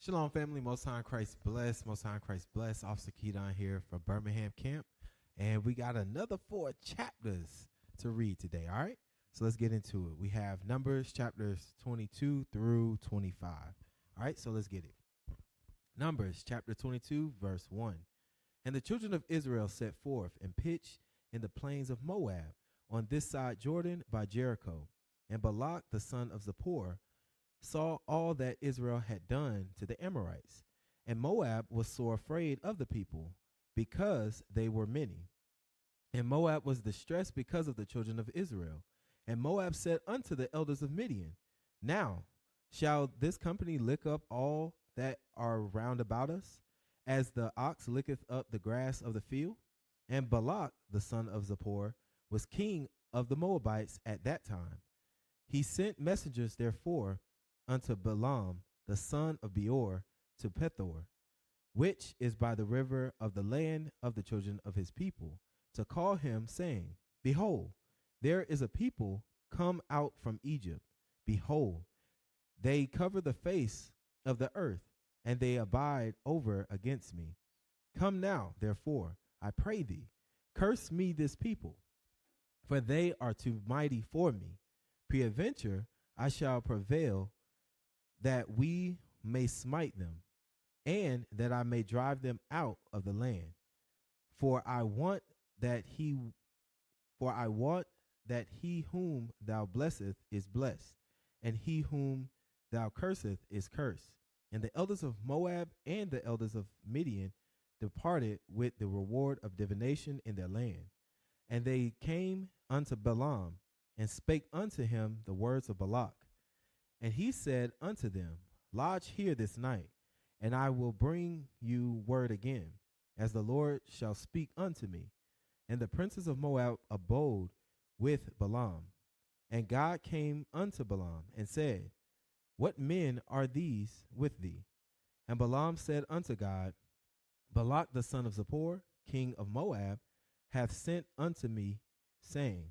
Shalom, family. Most High in Christ bless. Most High in Christ bless. Officer Keaton here from Birmingham Camp. And we got another 4 chapters to read today, all right? So let's get into it. We have Numbers chapters 22 through 25. All right, so let's get it. Numbers chapter 22, verse 1. And the children of Israel set forth and pitched in the plains of Moab on this side Jordan by Jericho. And Balak the son of Zippor saw all that Israel had done to the Amorites. And Moab was sore afraid of the people, because they were many. And Moab was distressed because of the children of Israel. And Moab said unto the elders of Midian, Now shall this company lick up all that are round about us, as the ox licketh up the grass of the field? And Balak the son of Zippor was king of the Moabites at that time. He sent messengers therefore unto Balaam the son of Beor to Pethor, which is by the river of the land of the children of his people, to call him, saying, Behold, there is a people come out from Egypt. Behold, they cover the face of the earth, and they abide over against me. Come now, therefore, I pray thee, curse me this people, for they are too mighty for me. Peradventure I shall prevail, that we may smite them, and that I may drive them out of the land. For I want that he whom thou blesseth is blessed, and he whom thou curseth is cursed. And the elders of Moab and the elders of Midian departed with the reward of divination in their land. And they came unto Balaam, and spake unto him the words of Balak. And he said unto them, Lodge here this night, and I will bring you word again, as the Lord shall speak unto me. And the princes of Moab abode with Balaam. And God came unto Balaam, and said, What men are these with thee? And Balaam said unto God, Balak the son of Zippor, king of Moab, hath sent unto me, saying,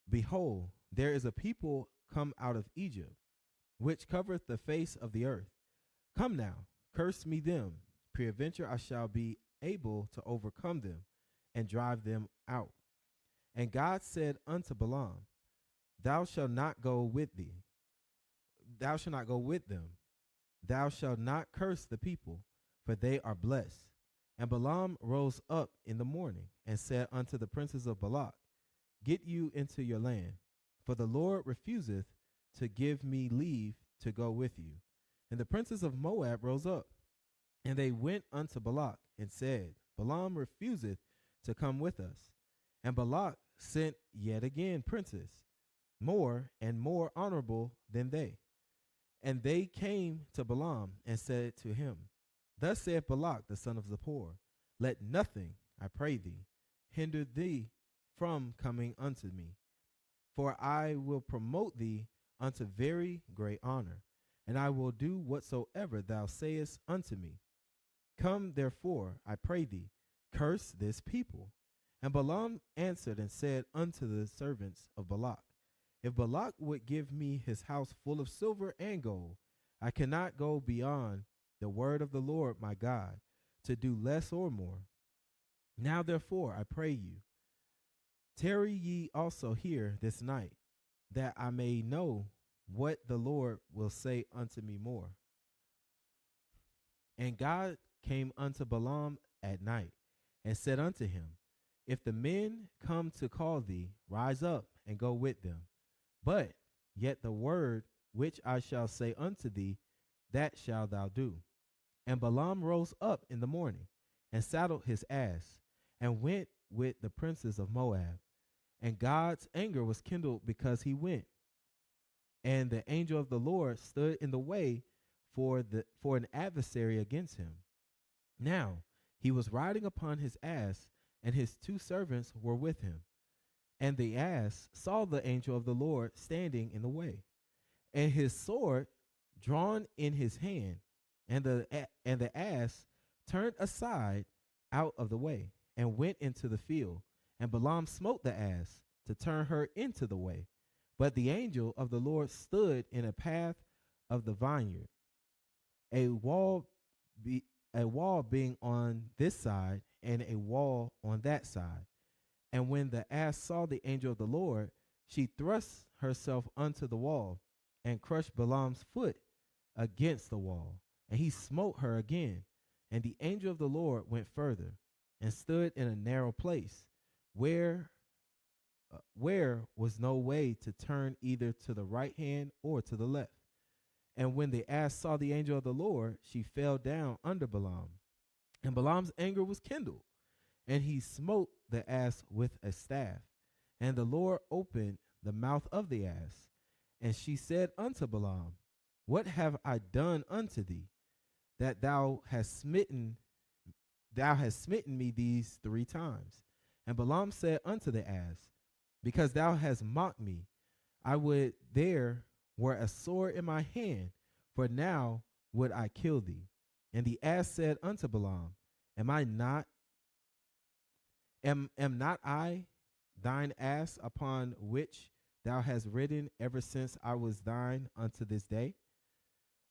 Behold, there is a people come out of Egypt, which covereth the face of the earth. Come now, curse me them. Peradventure I shall be able to overcome them, and drive them out. And God said unto Balaam, Thou shalt not go with thee. Thou shalt not go with them. Thou shalt not curse the people, for they are blessed. And Balaam rose up in the morning, and said unto the princes of Balak, Get you into your land, for the Lord refuseth to give me leave to go with you. And the princes of Moab rose up, and they went unto Balak, and said, Balaam refuseth to come with us. And Balak sent yet again princes, more and more honorable than they. And they came to Balaam, and said to him, Thus saith Balak the son of Zippor, Let nothing, I pray thee, hinder thee from coming unto me, for I will promote thee unto very great honor, and I will do whatsoever thou sayest unto me. Come therefore, I pray thee, curse this people. And Balaam answered and said unto the servants of Balak, If Balak would give me his house full of silver and gold, I cannot go beyond the word of the Lord my God, to do less or more. Now therefore, I pray you, tarry ye also here this night, that I may know what the Lord will say unto me more. And God came unto Balaam at night, and said unto him, If the men come to call thee, rise up and go with them. But yet the word which I shall say unto thee, that shalt thou do. And Balaam rose up in the morning, and saddled his ass, and went with the princes of Moab. And God's anger was kindled because he went. And the angel of the Lord stood in the way for an adversary against him. Now he was riding upon his ass, and his 2 servants were with him. And the ass saw the angel of the Lord standing in the way, and his sword drawn in his hand, and the ass turned aside out of the way, and went into the field. And Balaam smote the ass to turn her into the way. But the angel of the Lord stood in a path of the vineyard. a wall be a wall being on this side and a wall on that side. And when the ass saw the angel of the Lord, she thrust herself unto the wall and crushed Balaam's foot against the wall. And he smote her again. And the angel of the Lord went further and stood in a narrow place where was no way to turn either to the right hand or to the left. And when the ass saw the angel of the Lord, she fell down under Balaam. And Balaam's anger was kindled, and he smote the ass with a staff. And the Lord opened the mouth of the ass. And she said unto Balaam, What have I done unto thee, that thou hast smitten me these 3 times? And Balaam said unto the ass, Because thou hast mocked me, I would there were a sword in my hand, for now would I kill thee. And the ass said unto Balaam, Am not I thine ass upon which thou hast ridden ever since I was thine unto this day?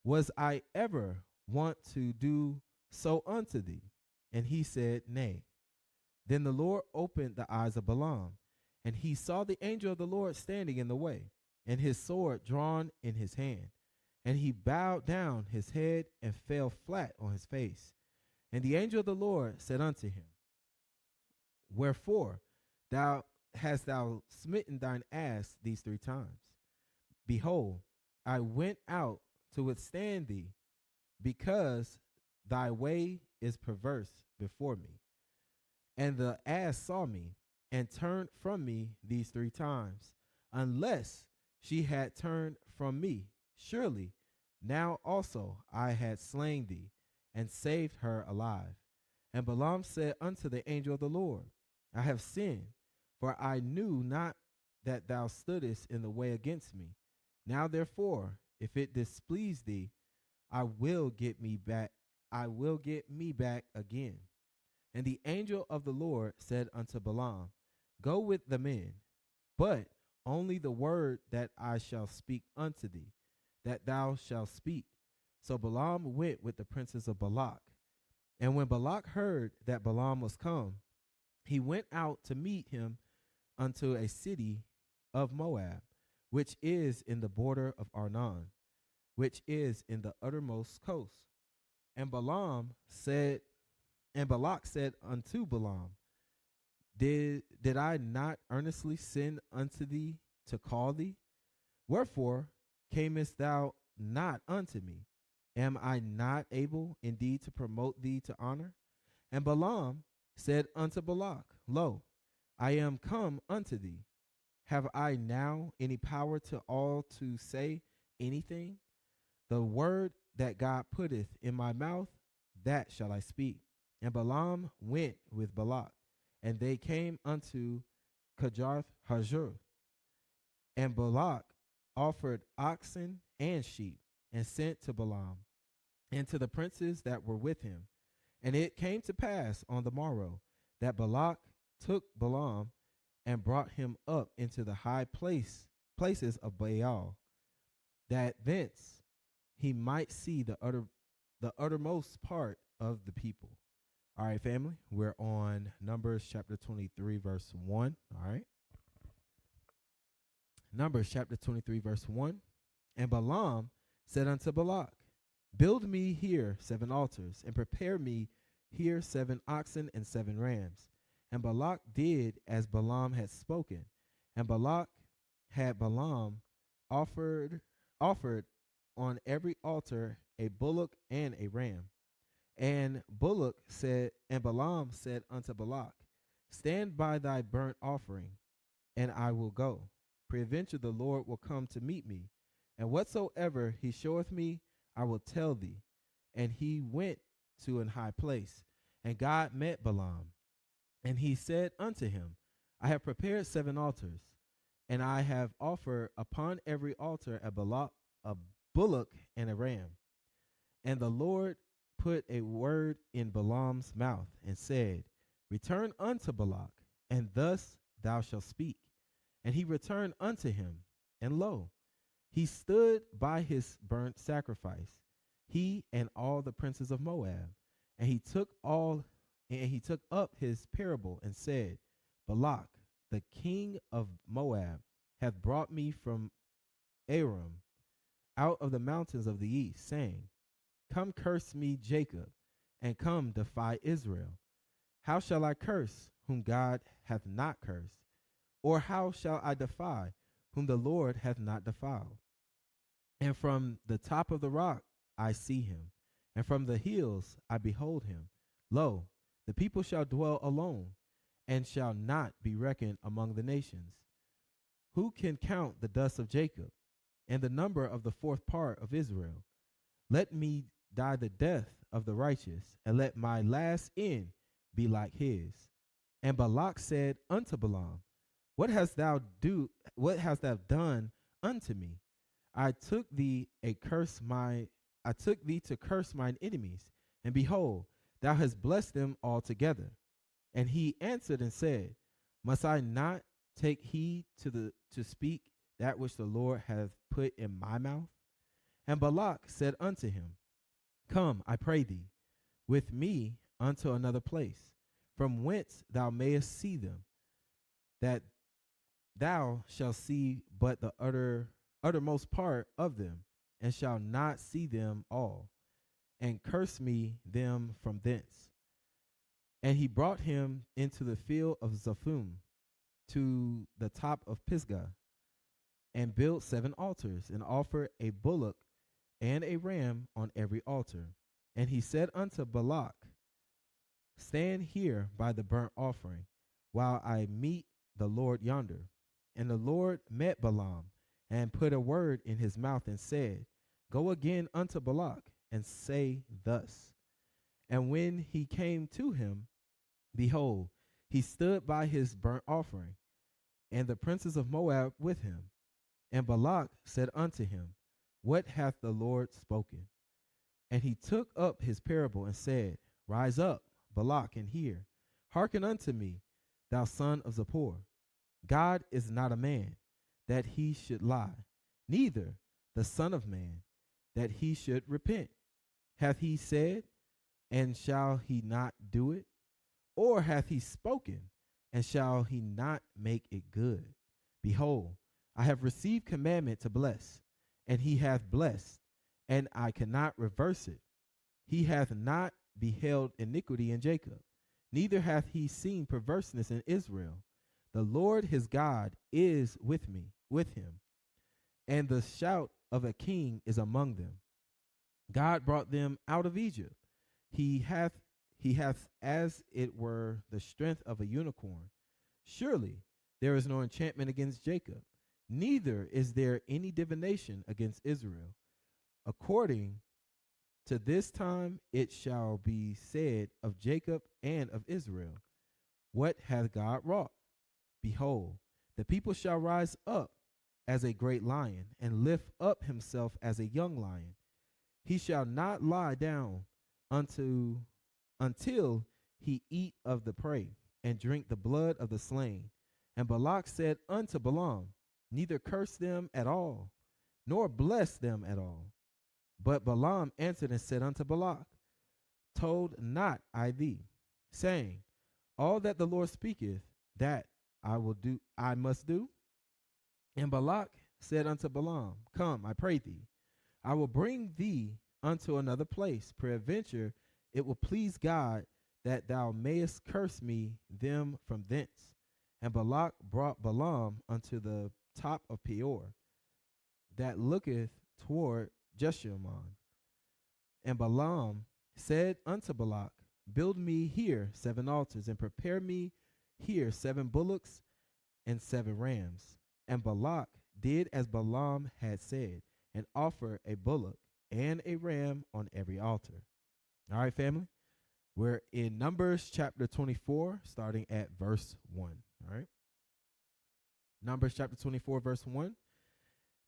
Was I ever wont to do so unto thee? And he said, Nay. Then the Lord opened the eyes of Balaam, and he saw the angel of the Lord standing in the way, and his sword drawn in his hand. And he bowed down his head and fell flat on his face. And the angel of the Lord said unto him, Wherefore hast thou smitten thine ass these 3 times? Behold, I went out to withstand thee, because thy way is perverse before me. And the ass saw me, and turned from me these 3 times. Unless she had turned from me, surely now also I had slain thee, and saved her alive. And Balaam said unto the angel of the Lord, I have sinned, for I knew not that thou stoodest in the way against me. Now therefore, if it displease thee, I will get me back again. And the angel of the Lord said unto Balaam, Go with the men, but only the word that I shall speak unto thee, that thou shalt speak. So Balaam went with the princes of Balak. And when Balak heard that Balaam was come, he went out to meet him unto a city of Moab, which is in the border of Arnon, which is in the uttermost coast. And Balak said unto Balaam, Did I not earnestly send unto thee to call thee? Wherefore camest thou not unto me? Am I not able indeed to promote thee to honor? And Balaam said unto Balak, Lo, I am come unto thee. Have I now any power to all to say anything? The word that God putteth in my mouth, that shall I speak. And Balaam went with Balak, and they came unto Kajarth Hazur. And Balak offered oxen and sheep, and sent to Balaam, and to the princes that were with him. And it came to pass on the morrow that Balak took Balaam and brought him up into the high places of Baal, that thence he might see the uttermost part of the people. All right, family, we're on Numbers chapter 23, verse 1. All right. Numbers chapter 23, verse 1. And Balaam said unto Balak, Build me here 7 altars, and prepare me here 7 oxen and 7 rams. And Balak did as Balaam had spoken. And Balak had Balaam offered on every altar a bullock and a ram. And Balaam said unto Balak, Stand by thy burnt offering, and I will go. Peradventure the Lord will come to meet me, and whatsoever he showeth me, I will tell thee. And he went to an high place, and God met Balaam. And he said unto him, I have prepared 7 altars, and I have offered upon every altar a bullock and a ram. And the Lord put a word in Balaam's mouth, and said, Return unto Balak, and thus thou shalt speak. And he returned unto him, and lo, he stood by his burnt sacrifice. he and all the princes of Moab. And he took up his parable and said, Balak, the king of Moab, hath brought me from Aram out of the mountains of the east, saying, Come curse me, Jacob, and come defy Israel. How shall I curse whom God hath not cursed? Or how shall I defy whom the Lord hath not defiled? And from the top of the rock I see him, and from the hills I behold him. Lo, the people shall dwell alone, and shall not be reckoned among the nations. Who can count the dust of Jacob, and the number of the fourth part of Israel? Let me die the death of the righteous, and let my last end be like his. And Balak said unto Balaam, What hast thou done unto me? I took thee to curse mine enemies, and behold, thou hast blessed them altogether. And he answered and said, Must I not take heed to speak that which the Lord hath put in my mouth? And Balak said unto him, Come, I pray thee, with me unto another place, from whence thou mayest see them, that thou shalt see but the uttermost part of them, and shalt not see them all, and curse me them from thence. And he brought him into the field of Zaphum, to the top of Pisgah, and built 7 altars, and offered a bullock and a ram on every altar. And he said unto Balak, Stand here by the burnt offering, while I meet the Lord yonder. And the Lord met Balaam, and put a word in his mouth, and said, Go again unto Balak, and say thus. And when he came to him, behold, he stood by his burnt offering, and the princes of Moab with him. And Balak said unto him, What hath the Lord spoken? And he took up his parable, and said, Rise up, Balak, and hear. Hearken unto me, thou son of Zippor. God is not a man, that he should lie, neither the Son of Man, that he should repent. Hath he said, and shall he not do it? Or hath he spoken, and shall he not make it good? Behold, I have received commandment to bless, and he hath blessed, and I cannot reverse it. He hath not beheld iniquity in Jacob, neither hath he seen perverseness in Israel. The Lord his God is with him, and the shout of a king is among them. God brought them out of Egypt. He hath as it were the strength of a unicorn. Surely there is no enchantment against Jacob, neither is there any divination against Israel. According to this time it shall be said of Jacob and of Israel, What hath God wrought? Behold, the people shall rise up as a great lion, and lift up himself as a young lion. He shall not lie down until he eat of the prey, and drink the blood of the slain. And Balak said unto Balaam, Neither curse them at all, nor bless them at all. But Balaam answered and said unto Balak, Told not I thee, saying, All that the Lord speaketh, that I must do? And Balak said unto Balaam, Come, I pray thee, I will bring thee unto another place. Peradventure it will please God that thou mayest curse me them from thence. And Balak brought Balaam unto the top of Peor, that looketh toward Jeshimon. And Balaam said unto Balak, Build me here 7 altars, and prepare me here 7 bullocks and 7 rams. And Balak did as Balaam had said, and offered a bullock and a ram on every altar. All right, family. We're in Numbers chapter 24, starting at verse 1. All right. Numbers chapter 24, verse 1.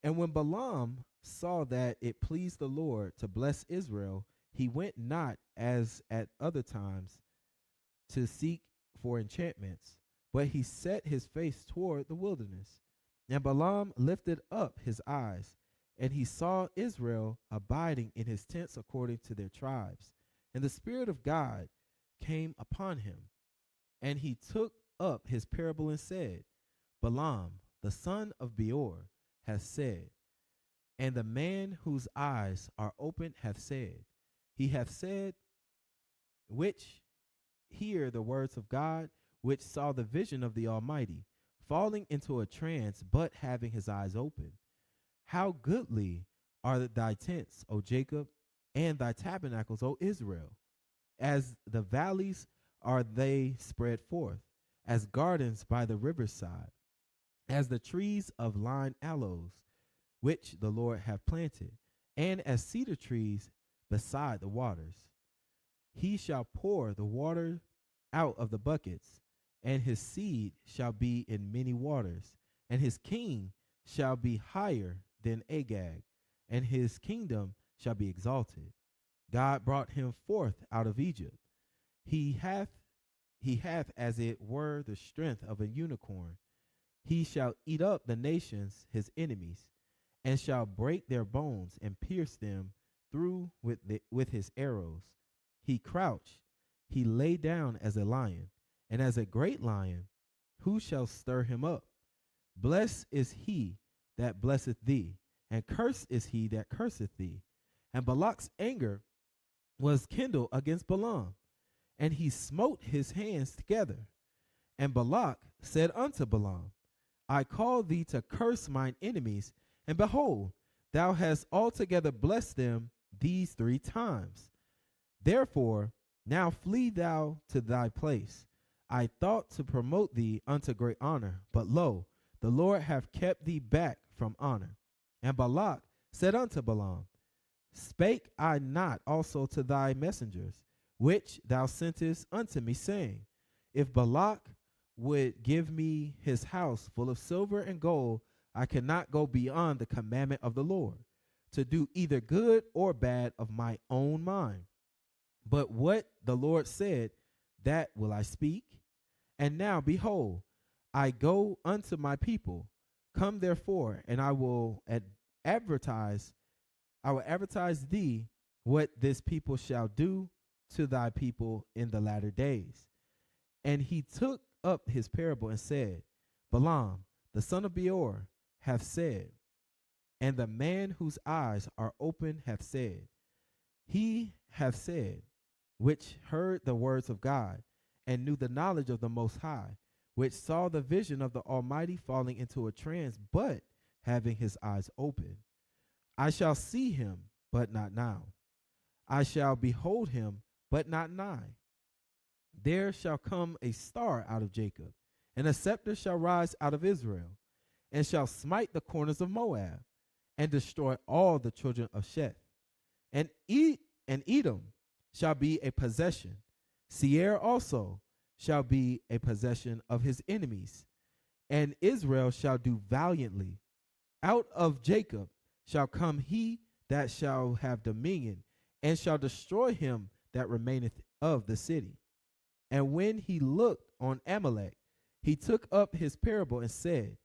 And when Balaam saw that it pleased the Lord to bless Israel, he went not as at other times to seek for enchantments, but he set his face toward the wilderness. And Balaam lifted up his eyes And he saw Israel abiding in his tents according to their tribes. And the Spirit of God came upon him. And he took up his parable and said, Balaam, the son of Beor, hath said, and the man whose eyes are opened hath said, he hath said, which hear the words of God, which saw the vision of the Almighty, falling into a trance, but having his eyes open. How goodly are thy tents, O Jacob, and thy tabernacles, O Israel. As the valleys are they spread forth, as gardens by the riverside, as the trees of line aloes, which the Lord hath planted, and as cedar trees beside the waters. He shall pour the water out of the buckets, and his seed shall be in many waters, and his king shall be higher than Agag, and his kingdom shall be exalted. God brought him forth out of Egypt. He hath as it were the strength of a unicorn. He shall eat up the nations his enemies, and shall break their bones and pierce them through with his arrows. He crouched, he lay down as a lion, and as a great lion, who shall stir him up? Blessed is he that blesseth thee, and cursed is he that curseth thee. And Balak's anger was kindled against Balaam, and he smote his hands together. And Balak said unto Balaam, I call thee to curse mine enemies, and behold, thou hast altogether blessed them these 3 times. Therefore, now flee thou to thy place. I thought to promote thee unto great honor, but lo, the Lord hath kept thee back from honor. And Balak said unto Balaam, Spake I not also to thy messengers, which thou sentest unto me, saying, If Balak would give me his house full of silver and gold, I cannot go beyond the commandment of the Lord, to do either good or bad of my own mind. But what the Lord said, that will I speak. And now, behold, I go unto my people. Come therefore, and I will advertise thee what this people shall do to thy people in the latter days. And he took up his parable and said, Balaam, the son of Beor, hath said, and the man whose eyes are open hath said, he hath said, which heard the words of God, and knew the knowledge of the Most High, which saw the vision of the Almighty falling into a trance, but having his eyes open. I shall see him, but not now. I shall behold him, but not nigh. There shall come a star out of Jacob, and a scepter shall rise out of Israel, and shall smite the corners of Moab, and destroy all the children of Sheth. And Edom shall be a possession. Seir also shall be a possession of his enemies, and Israel shall do valiantly. Out of Jacob shall come he that shall have dominion, and shall destroy him that remaineth of the city. And when he looked on Amalek, he took up his parable and said,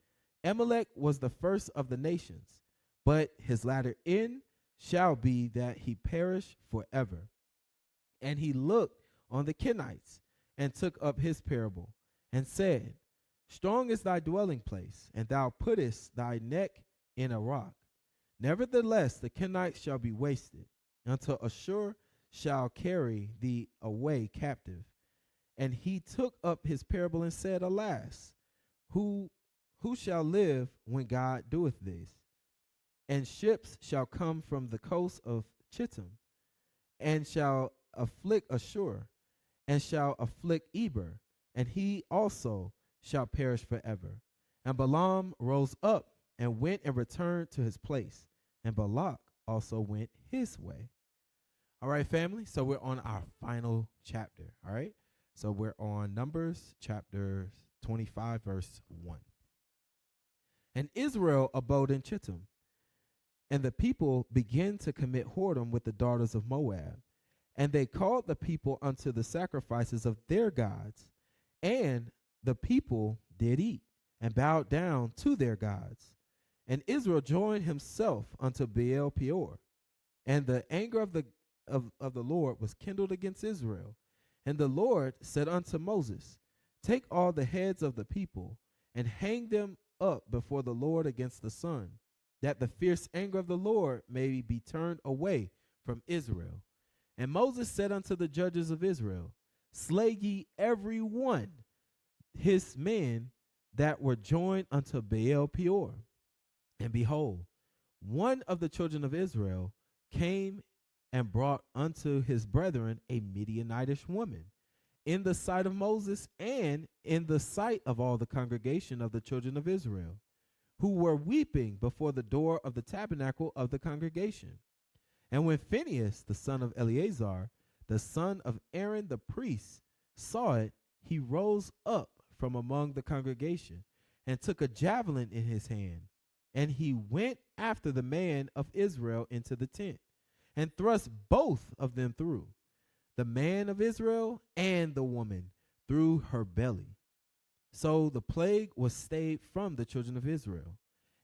Amalek was the first of the nations, but his latter end shall be that he perish forever. And he looked on the Kenites, and took up his parable, and said, Strong is thy dwelling place, and thou puttest thy neck in a rock. Nevertheless, the Kenites shall be wasted, until Ashur shall carry thee away captive. And he took up his parable and said, Alas, who shall live when God doeth this? And ships shall come from the coast of Chittim, and shall afflict Ashur, and shall afflict Eber, and he also shall perish forever. And Balaam rose up and went and returned to his place, and Balak also went his way. All right, family, so we're on our final chapter, all right? So we're on Numbers chapter 25, verse 1. And Israel abode in Chittim, and the people began to commit whoredom with the daughters of Moab. And they called the people unto the sacrifices of their gods, and the people did eat, and bowed down to their gods. And Israel joined himself unto Baal Peor. And the anger of the Lord was kindled against Israel. And the Lord said unto Moses, Take all the heads of the people, and hang them up before the Lord against the sun, that the fierce anger of the Lord may be turned away from Israel. And Moses said unto the judges of Israel, Slay ye every one his men that were joined unto Baal Peor. And behold, one of the children of Israel came and brought unto his brethren a Midianitish woman, in the sight of Moses and in the sight of all the congregation of the children of Israel, who were weeping before the door of the tabernacle of the congregation. And when Phinehas, the son of Eleazar, the son of Aaron the priest, saw it, he rose up from among the congregation and took a javelin in his hand. And he went after the man of Israel into the tent, and thrust both of them through, the man of Israel and the woman, through her belly. So the plague was stayed from the children of Israel.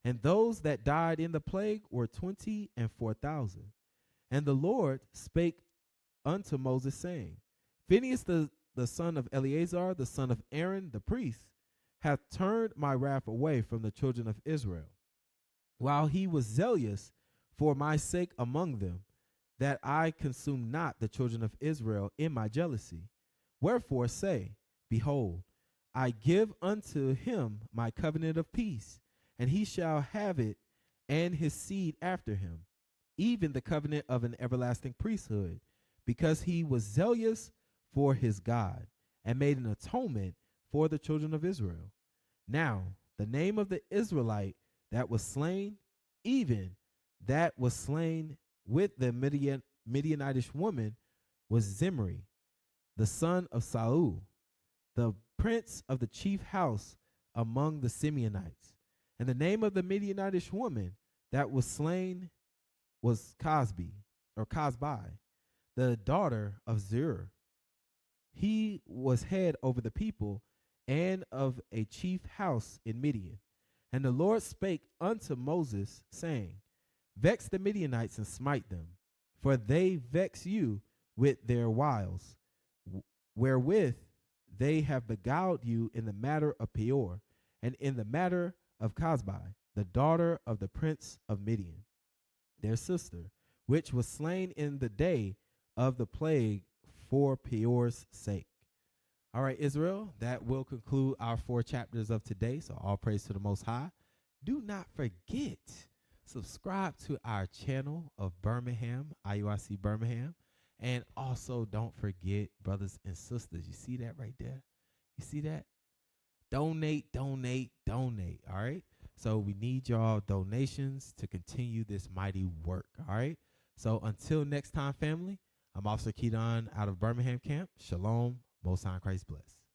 And those that died in the plague were 24,000. And the Lord spake unto Moses, saying, Phinehas the son of Eleazar, the son of Aaron the priest, hath turned my wrath away from the children of Israel, while he was zealous for my sake among them, that I consume not the children of Israel in my jealousy. Wherefore say, Behold, I give unto him my covenant of peace, and he shall have it, and his seed after him, even the covenant of an everlasting priesthood, because he was zealous for his God, and made an atonement for the children of Israel. Now the name of the Israelite that was slain, even that was slain with the Midianitish woman, was Zimri, the son of Saul, the prince of the chief house among the Simeonites. And the name of the Midianitish woman that was slain was Cosbi, the daughter of Zur. He was head over the people and of a chief house in Midian. And the Lord spake unto Moses, saying, Vex the Midianites and smite them, for they vex you with their wiles, wherewith they have beguiled you in the matter of Peor, and in the matter of Cosbi, the daughter of the prince of Midian, their sister, which was slain in the day of the plague for Peor's sake. All right, Israel, that will conclude our 4 chapters of today. So all praise to the Most High. Do not forget, subscribe to our channel of Birmingham, IUIC Birmingham. And also don't forget, brothers and sisters, you see that right there? You see that? Donate, donate, donate. All right. So we need y'all donations to continue this mighty work. All right. So until next time, family, I'm Officer Keaton out of Birmingham Camp. Shalom. Most High Christ bless.